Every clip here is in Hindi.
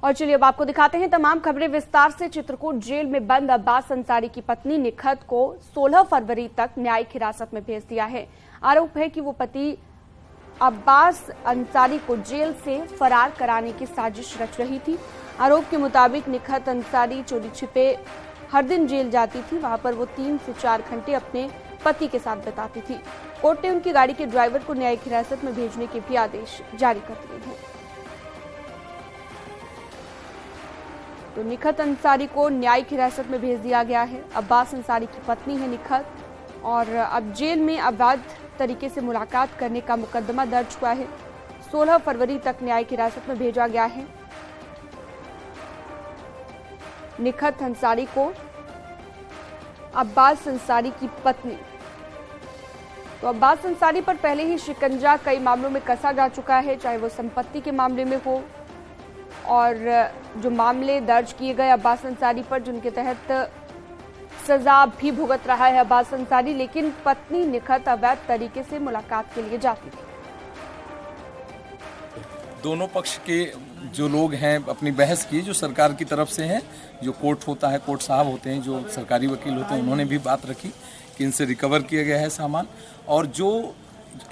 और चलिए अब आपको दिखाते हैं तमाम खबरें विस्तार से। चित्रकूट जेल में बंद अब्बास अंसारी की पत्नी निखत को 16 फरवरी तक न्यायिक हिरासत में भेज दिया है। आरोप है कि वो पति अब्बास अंसारी को जेल से फरार कराने की साजिश रच रही थी। आरोप के मुताबिक निखत अंसारी चोरी छिपे हर दिन जेल जाती थी। वहां पर वो 3 से 4 घंटे अपने पति के साथ बिताती थी। कोर्ट ने उनकी गाड़ी के ड्राइवर को न्यायिक हिरासत में भेजने के भी आदेश जारी कर दिए हैं। तो निखत अंसारी को न्यायिक हिरासत में भेज दिया गया है। अब्बास अंसारी की पत्नी है निखत, और अब जेल में अवैध तरीके से मुलाकात करने का मुकदमा दर्ज हुआ है। 16 फरवरी तक न्यायिक हिरासत में भेजा गया है निखत अंसारी को, अब्बास अंसारी की पत्नी। तो अब्बास अंसारी पर पहले ही शिकंजा कई मामलों में कसा जा चुका है, चाहे वो संपत्ति के मामले में हो और जो मामले दर्ज किए गए अब्बास अंसारी पर, जिनके तहत सजा भी भुगत रहा है अब्बास अंसारी, लेकिन पत्नी निखत अवैध तरीके से मुलाकात के लिए जाती थी। दोनों पक्ष के जो लोग हैं अपनी बहस की, जो सरकार की तरफ से हैं, जो कोर्ट होता है, कोर्ट साहब होते हैं, जो सरकारी वकील होते हैं, उन्होंने भी बात रखी कि इनसे रिकवर किया गया है सामान, और जो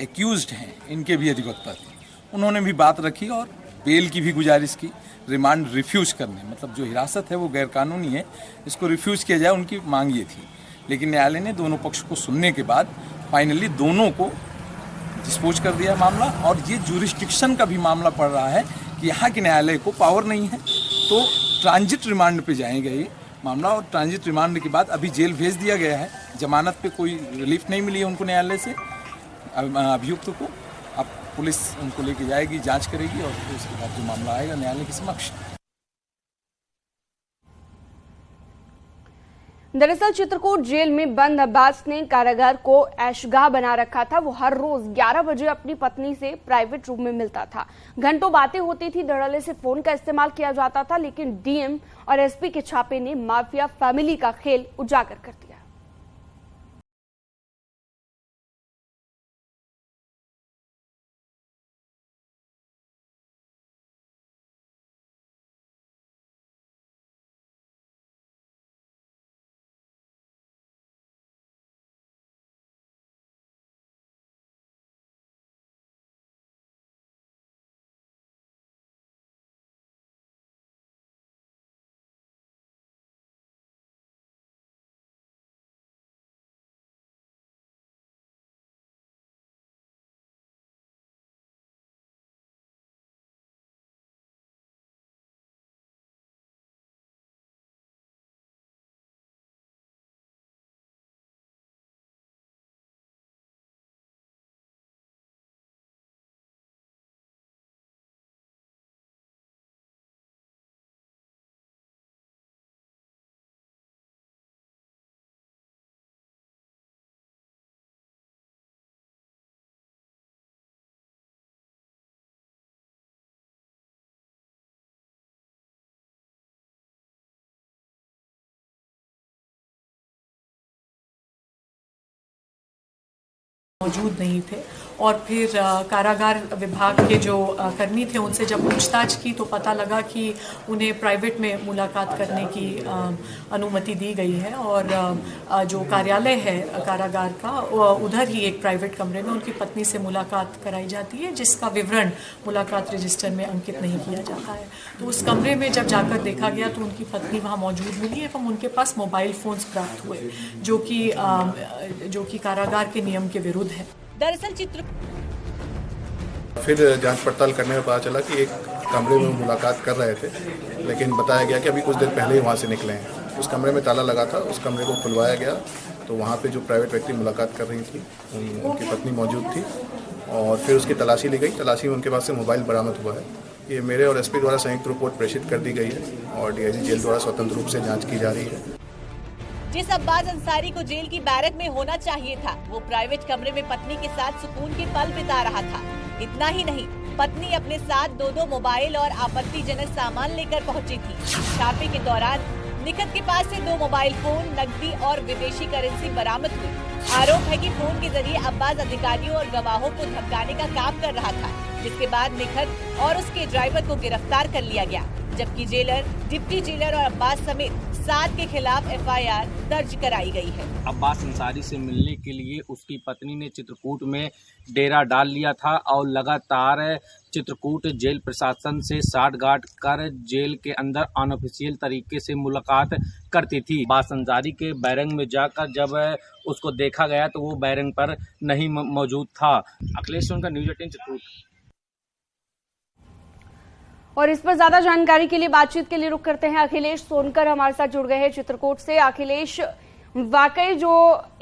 एक्यूज्ड हैं इनके भी अधिवक्ता थे, उन्होंने भी बात रखी और बेल की भी गुजारिश की। रिमांड रिफ्यूज करने, मतलब जो हिरासत है वो गैरकानूनी है, इसको रिफ्यूज किया जाए, उनकी मांग ये थी। लेकिन न्यायालय ने दोनों पक्ष को सुनने के बाद फाइनली दोनों को डिस्पोज कर दिया मामला। और ये जुरिस्डिक्शन का भी मामला पड़ रहा है कि यहाँ के न्यायालय को पावर नहीं है, तो ट्रांजिट रिमांड पे जाएगा ये मामला। और ट्रांजिट रिमांड के बाद अभी जेल भेज दिया गया है। जमानत पे कोई रिलीफ नहीं मिली है उनको न्यायालय से, अभियुक्त को। अब पुलिस उनको लेके जाएगी, जांच करेगी और फिर उसके बाद जो मामला आएगा न्यायालय के समक्ष। दरअसल चित्रकूट जेल में बंद अब्बास ने कारागार को ऐशगाह बना रखा था। वो हर रोज 11 बजे अपनी पत्नी से प्राइवेट रूम में मिलता था। घंटों बातें होती थी, धड़ल्ले से फोन का इस्तेमाल किया जाता था। लेकिन डीएम और एसपी के छापे ने माफिया फैमिली का खेल उजागर कर दिया। मौजूद नहीं थे। और फिर कारागार विभाग के जो कर्मी थे उनसे जब पूछताछ की तो पता लगा कि उन्हें प्राइवेट में मुलाकात करने की अनुमति दी गई है। और जो कार्यालय है कारागार का, उधर ही एक प्राइवेट कमरे में उनकी पत्नी से मुलाकात कराई जाती है, जिसका विवरण मुलाकात रजिस्टर में अंकित नहीं किया जाता है। तो उस कमरे में जब जाकर देखा गया तो उनकी पत्नी वहाँ मौजूद मिली एवं उनके पास मोबाइल फोन्स प्राप्त हुए, जो कि कारागार के नियम के विरुद्ध है। दरअसल फिर जांच पड़ताल करने में पता चला कि एक कमरे में मुलाकात कर रहे थे, लेकिन बताया गया कि अभी कुछ देर पहले ही वहाँ से निकले हैं। उस कमरे में ताला लगा था, उस कमरे को खुलवाया गया तो वहाँ पे जो प्राइवेट व्यक्ति मुलाकात कर रही थी उनकी पत्नी मौजूद थी। और फिर उसकी तलाशी ली गई। तलाशी में उनके पास से मोबाइल बरामद हुआ है। ये मेरे और एसपी द्वारा संयुक्त रिपोर्ट प्रेषित कर दी गई है और डीआईजी जेल द्वारा स्वतंत्र रूप से जाँच की जा रही है। जिस अब्बास अंसारी को जेल की बैरक में होना चाहिए था, वो प्राइवेट कमरे में पत्नी के साथ सुकून के पल बिता रहा था। इतना ही नहीं, पत्नी अपने साथ 2 मोबाइल और आपत्तिजनक सामान लेकर पहुंची थी। छापे के दौरान निखत के पास से 2 मोबाइल फोन, नकदी और विदेशी करेंसी बरामद हुई। आरोप है कि फोन के जरिए अब्बास अधिकारियों और गवाहों को धमकाने का काम कर रहा था, जिसके बाद निखत और उसके ड्राइवर को गिरफ्तार कर लिया गया। जबकि जेलर, डिप्टी जेलर और अब्बास समेत 7 के खिलाफ FIR दर्ज कराई गई है। अब्बास अंसारी से मिलने के लिए उसकी पत्नी ने चित्रकूट में डेरा डाल लिया था और लगातार चित्रकूट जेल प्रशासन से साठगांठ कर जेल के अंदर अनऑफिशियल तरीके से मुलाकात करती थी। अब्बास अंसारी के बैरंग में जाकर जब उसको देखा गया तो वो बैरंग पर नहीं मौजूद था। अखिलेश सोनकर, न्यूज़ 18 चित्रकूट। और इस पर ज्यादा जानकारी के लिए बातचीत के लिए रुख करते हैं। अखिलेश सोनकर हमारे साथ जुड़ गए हैं चित्रकूट से। अखिलेश, वाकई जो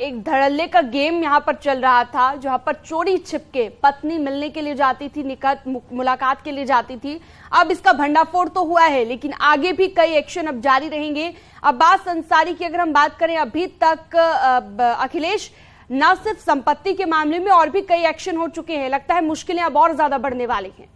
एक धड़ल्ले का गेम यहाँ पर चल रहा था, जहाँ पर चोरी छिपके पत्नी मिलने के लिए जाती थी, निकट मुलाकात के लिए जाती थी, अब इसका भंडाफोड़ तो हुआ है, लेकिन आगे भी कई एक्शन अब जारी रहेंगे। अब्बास अंसारी की अगर हम बात करें, अभी तक अखिलेश न सिर्फ संपत्ति के मामले में और भी कई एक्शन हो चुके हैं, लगता है मुश्किलें अब और ज्यादा बढ़ने वाली हैं।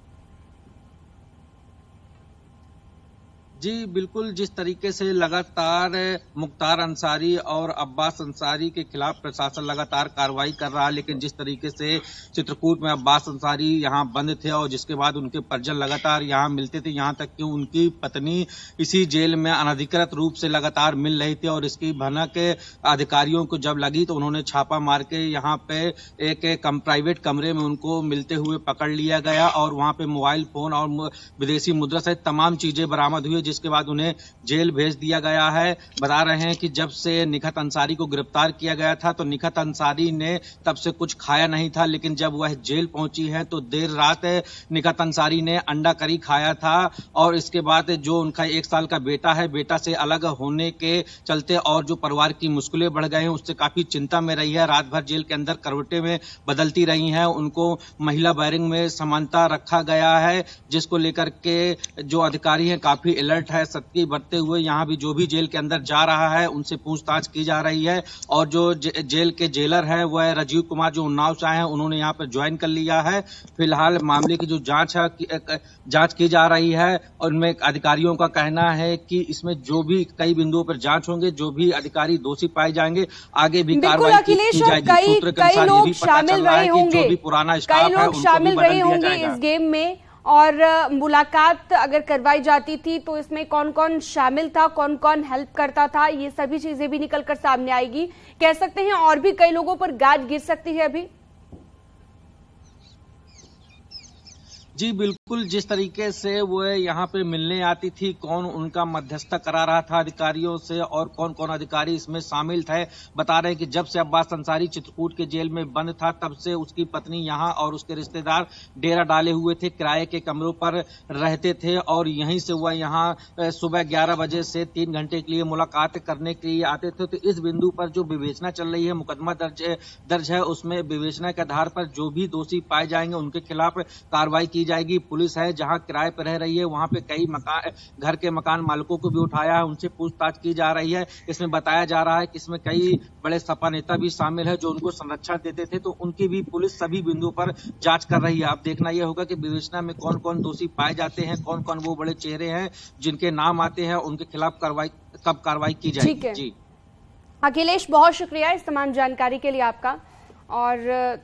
जी बिल्कुल, जिस तरीके से लगातार मुख्तार अंसारी और अब्बास अंसारी के खिलाफ प्रशासन लगातार कार्रवाई कर रहा है, लेकिन जिस तरीके से चित्रकूट में अब्बास अंसारी यहाँ बंद थे और जिसके बाद उनके परिजन लगातार यहाँ मिलते थे, यहाँ तक कि उनकी पत्नी इसी जेल में अनधिकृत रूप से लगातार मिल रही थी और इसकी भनक अधिकारियों को जब लगी तो उन्होंने छापा मार के यहाँ पे एक प्राइवेट कमरे में उनको मिलते हुए पकड़ लिया गया और वहाँ पे मोबाइल फोन और विदेशी मुद्रा सहित तमाम चीजें बरामद हुई, जिसके बाद उन्हें जेल भेज दिया गया है। बता रहे हैं कि जब से निखत अंसारी को गिरफ्तार किया गया था तो निखत अंसारी ने तब से कुछ खाया नहीं था, लेकिन जब वह जेल पहुंची है तो देर रात निखत अंसारी ने अंडा करी खाया था और इसके बाद जो उनका 1 साल का बेटा है, बेटा से अलग होने के चलते और जो परिवार की मुश्किलें बढ़ गए हैं उससे काफी चिंता में रही है। रात भर जेल के अंदर करवटें में बदलती रही हैं, उनको महिला बैरिंग में समानता रखा गया है, जिसको लेकर के जो अधिकारी हैं काफी अलर्ट है। सख्ती बरतते हुए यहाँ भी जो भी जेल के अंदर जा रहा है उनसे पूछताछ की जा रही है और जो जेल के जेलर है वह राजीव कुमार जो उन्नाव से आए हैं उन्होंने यहाँ पर ज्वाइन कर लिया है। फिलहाल मामले की जो जांच की जा रही है और उनमें अधिकारियों का कहना है कि इसमें जो भी कई बिंदुओं पर जांच होंगे, जो भी अधिकारी दोषी पाए जाएंगे आगे भी कार्रवाई की जाएगी। सूत्र के अनुसार ये भी पता चल रहा है कि जो भी पुराना स्टाफ है उनको भी बदल दिया जाएगा। इस गेम में और मुलाकात अगर करवाई जाती थी तो इसमें कौन कौन शामिल था, कौन कौन हेल्प करता था, ये सभी चीजें भी निकलकर सामने आएगी। कह सकते हैं और भी कई लोगों पर गाज गिर सकती है अभी। जी बिल्कुल, जिस तरीके से वो यहाँ पे मिलने आती थी, कौन उनका मध्यस्थता करा रहा था अधिकारियों से और कौन कौन अधिकारी इसमें शामिल थे। बता रहे हैं कि जब से अब्बास अंसारी चित्रकूट के जेल में बंद था तब से उसकी पत्नी यहाँ और उसके रिश्तेदार डेरा डाले हुए थे, किराए के कमरों पर रहते थे और यहीं से वह यहाँ सुबह 11 बजे से 3 घंटे के लिए मुलाकात करने के लिए आते थे। तो इस बिंदु पर जो विवेचना चल रही है, मुकदमा दर्ज है, उसमें विवेचना के आधार पर जो भी दोषी पाए जाएंगे उनके खिलाफ कार्रवाई की जाएगी। पुलिस है जहां किराए पर रह रही है वहां पे कई घर के मकान मालिकों को भी उठाया है, उनसे पूछताछ की जा रही है। इसमें बताया जा रहा है कि इसमें कई बड़े सपा नेता भी शामिल है जो उनको संरक्षण देते थे, तो उनकी भी पुलिस सभी बिंदुओं पर जांच कर रही है। अब देखना यह होगा कि विवेचना में कौन कौन दोषी पाए जाते हैं, कौन कौन वो बड़े चेहरे हैं जिनके नाम आते हैं, उनके खिलाफ कब कार्रवाई की जाएगी। जी अखिलेश, बहुत शुक्रिया इस तमाम जानकारी के लिए आपका और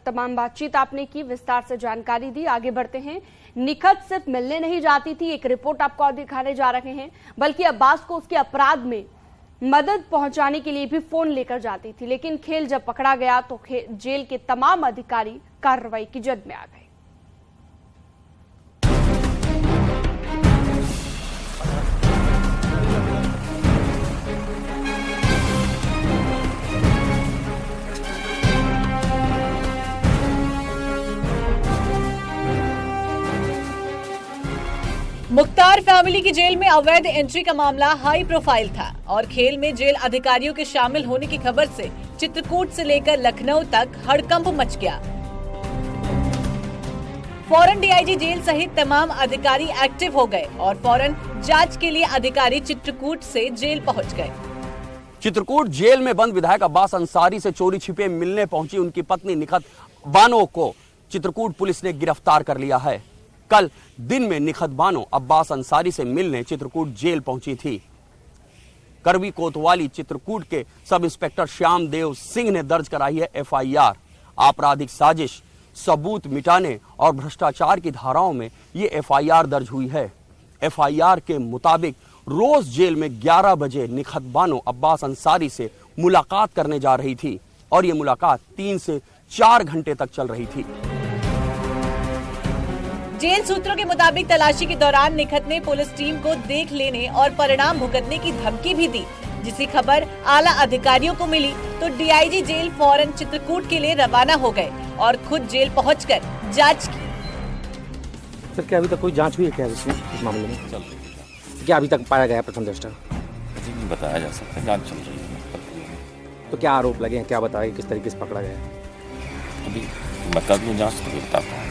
तमाम बातचीत आपने की, विस्तार से जानकारी दी। आगे बढ़ते हैं। निखत सिर्फ मिलने नहीं जाती थी, एक रिपोर्ट आपको दिखाने जा रहे हैं, बल्कि अब्बास को उसके अपराध में मदद पहुंचाने के लिए भी फोन लेकर जाती थी। लेकिन खेल जब पकड़ा गया तो जेल के तमाम अधिकारी कार्रवाई की जद में आ गए। मुख्तार फैमिली की जेल में अवैध एंट्री का मामला हाई प्रोफाइल था और खेल में जेल अधिकारियों के शामिल होने की खबर से चित्रकूट से लेकर लखनऊ तक हड़कंप मच गया। फौरन डीआईजी जेल सहित तमाम अधिकारी एक्टिव हो गए और फौरन जांच के लिए अधिकारी चित्रकूट से जेल पहुंच गए। चित्रकूट जेल में बंद विधायक अब्बास अंसारी से चोरी छिपे मिलने पहुंची उनकी पत्नी निखत बानो को चित्रकूट पुलिस ने गिरफ्तार कर लिया है। कल दिन में निखत बानो अब्बास अंसारी से मिलने चित्रकूट जेल पहुंची थी। करवी कोतवाली चित्रकूट के सब इंस्पेक्टर श्याम देव सिंह ने दर्ज कराई है FIR। आपराधिक साजिश, सबूत मिटाने और भ्रष्टाचार की धाराओं में ये FIR दर्ज हुई है। एफआईआर के मुताबिक रोज जेल में 11 बजे निखत बानो अब्बास अंसारी से मुलाकात करने जा रही थी और ये मुलाकात 3 से 4 घंटे तक चल रही थी। जेल सूत्रों के मुताबिक तलाशी के दौरान निखत ने पुलिस टीम को देख लेने और परिणाम भुगतने की धमकी भी दी। जिसकी खबर आला अधिकारियों को मिली तो डीआईजी जेल फौरन चित्रकूट के लिए रवाना हो गए और खुद जेल पहुंचकर जांच की। सर, क्या अभी तक कोई जांच हुई है क्या इसमें, इस मामले में? चल रही है। क्या अभी तक पाया गया प्रथम दृष्टया? अभी नहीं बताया जा सकता, जांच चल रही है। तो क्या आरोप लगे हैं, क्या बताया, किस तरीके से पकड़ा गया है? अभी बता दूं, जांच तो बताता हूँ।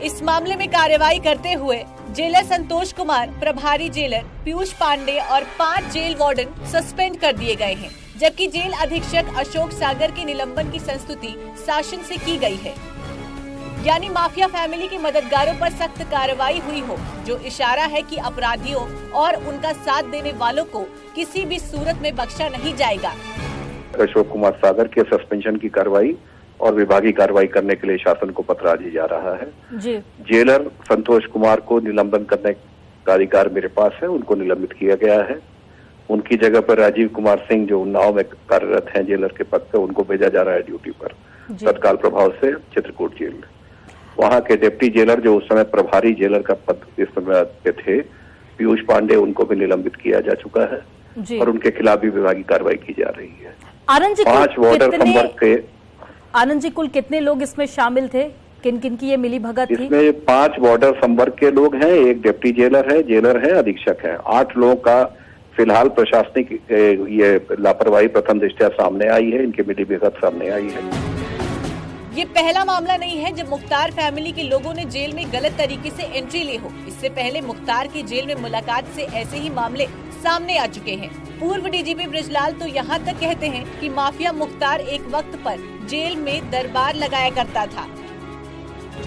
इस मामले में कार्रवाई करते हुए जेलर संतोष कुमार, प्रभारी जेलर पीयूष पांडे और 5 जेल वार्डन सस्पेंड कर दिए गए हैं, जबकि जेल अधीक्षक अशोक सागर के निलंबन की संस्तुति शासन से की गई है। यानी माफिया फैमिली के मददगारों पर सख्त कार्रवाई हुई हो, जो इशारा है कि अपराधियों और उनका साथ देने वालों को किसी भी सूरत में बख्शा नहीं जाएगा। अशोक कुमार सागर के सस्पेंशन की कार्रवाई और विभागीय कार्रवाई करने के लिए शासन को पत्र आज ही जा रहा है। जी। जेलर संतोष कुमार को निलंबन करने का अधिकार मेरे पास है, उनको निलंबित किया गया है। उनकी जगह पर राजीव कुमार सिंह जो उन्नाव में कार्यरत हैं जेलर के पद पर, उनको भेजा जा रहा है ड्यूटी पर तत्काल प्रभाव से चित्रकूट जेल। वहाँ के डिप्टी जेलर जो उस समय प्रभारी जेलर का पद इस समय पे थे, पीयूष पांडे, उनको भी निलंबित किया जा चुका है और उनके खिलाफ भी विभागीय कार्रवाई की जा रही है। 5 वार्डर संवर्ग के आनंद जी, कुल कितने लोग इसमें शामिल थे? किन किन की ये मिली भगत थी? इसमें 5 वार्डर संवर्ग के लोग हैं, एक डिप्टी जेलर है, अधीक्षक है। 8 लोगों का फिलहाल प्रशासनिक ये लापरवाही प्रथम दृष्टया सामने आई है, इनकी मिली भगत सामने आई है। ये पहला मामला नहीं है जब मुख्तार फैमिली के लोगों ने जेल में गलत तरीके से एंट्री ली हो। इससे पहले मुख्तार की जेल में मुलाकात से ऐसे ही मामले सामने आ चुके हैं। पूर्व डीजीपी बृजलाल तो यहाँ तक कहते हैं कि माफिया मुख्तार एक वक्त पर जेल में दरबार लगाया करता था।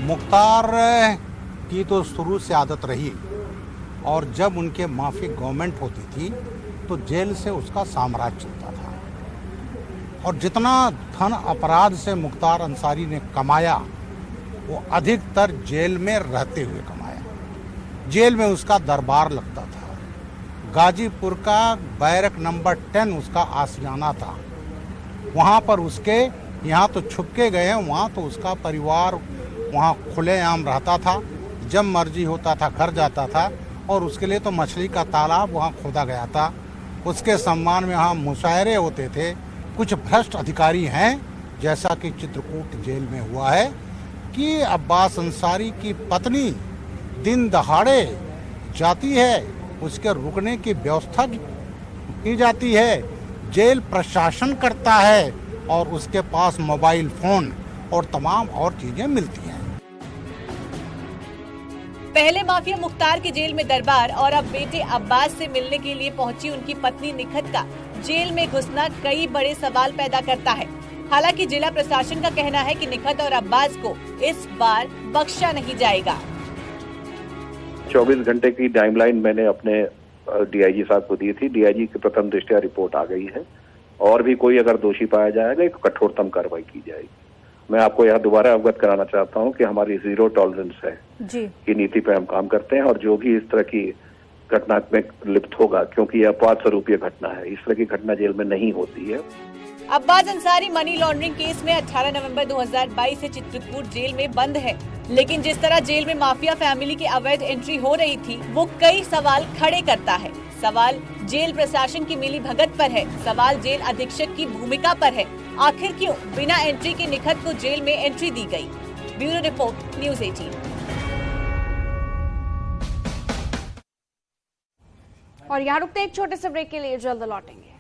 मुख्तार की तो शुरू से आदत रही और जब उनके माफी गवर्नमेंट होती थी तो जेल से उसका साम्राज्य चलता था और जितना धन अपराध से मुख्तार अंसारी ने कमाया वो अधिकतर जेल में रहते हुए कमाया। जेल में उसका दरबार लगता था। गाजीपुर का बैरक नंबर 10 उसका आशियाना था। वहाँ पर उसके, यहाँ तो छुप के गए हैं, वहाँ तो उसका परिवार वहाँ खुलेआम रहता था। जब मर्जी होता था घर जाता था और उसके लिए तो मछली का तालाब वहाँ खोदा गया था। उसके सम्मान में वहाँ मुशायरे होते थे। कुछ भ्रष्ट अधिकारी हैं, जैसा कि चित्रकूट जेल में हुआ है कि अब्बास अंसारी की पत्नी दिन दहाड़े जाती है, उसके रुकने की व्यवस्था की जाती है, जेल प्रशासन करता है और उसके पास मोबाइल फोन और तमाम और चीजें मिलती हैं। पहले माफिया मुख्तार के जेल में दरबार और अब बेटे अब्बास से मिलने के लिए पहुंची उनकी पत्नी निखत का जेल में घुसना कई बड़े सवाल पैदा करता है। हालांकि जिला प्रशासन का कहना है कि निखत और अब्बास को इस बार बख्शा नहीं जाएगा। 24 घंटे की टाइमलाइन मैंने अपने डीआईजी साहब को दी थी। डीआईजी की प्रथम दृष्टया रिपोर्ट आ गई है और भी कोई अगर दोषी पाया जाएगा तो कठोरतम कार्रवाई की जाएगी। मैं आपको यह दोबारा अवगत कराना चाहता हूं कि हमारी 0 टॉलरेंस है की नीति पे हम काम करते हैं और जो भी इस तरह की घटना में लिप्त होगा, क्योंकि यह अपवाद स्वरूप घटना है, इस तरह की घटना जेल में नहीं होती है। Abbas Ansari money laundering case में 18 नवंबर 2022 से चित्रकूट जेल में बंद है, लेकिन जिस तरह जेल में माफिया फैमिली की अवैध एंट्री हो रही थी वो कई सवाल खड़े करता है। सवाल जेल प्रशासन की मिली भगत पर है, सवाल जेल अधीक्षक की भूमिका पर है। आखिर क्यों बिना एंट्री के निखत को जेल में एंट्री दी गई? Bureau report, news 18। और यहाँ रुकते एक छोटे से ब्रेक के लिए, जल्द लौटेंगे।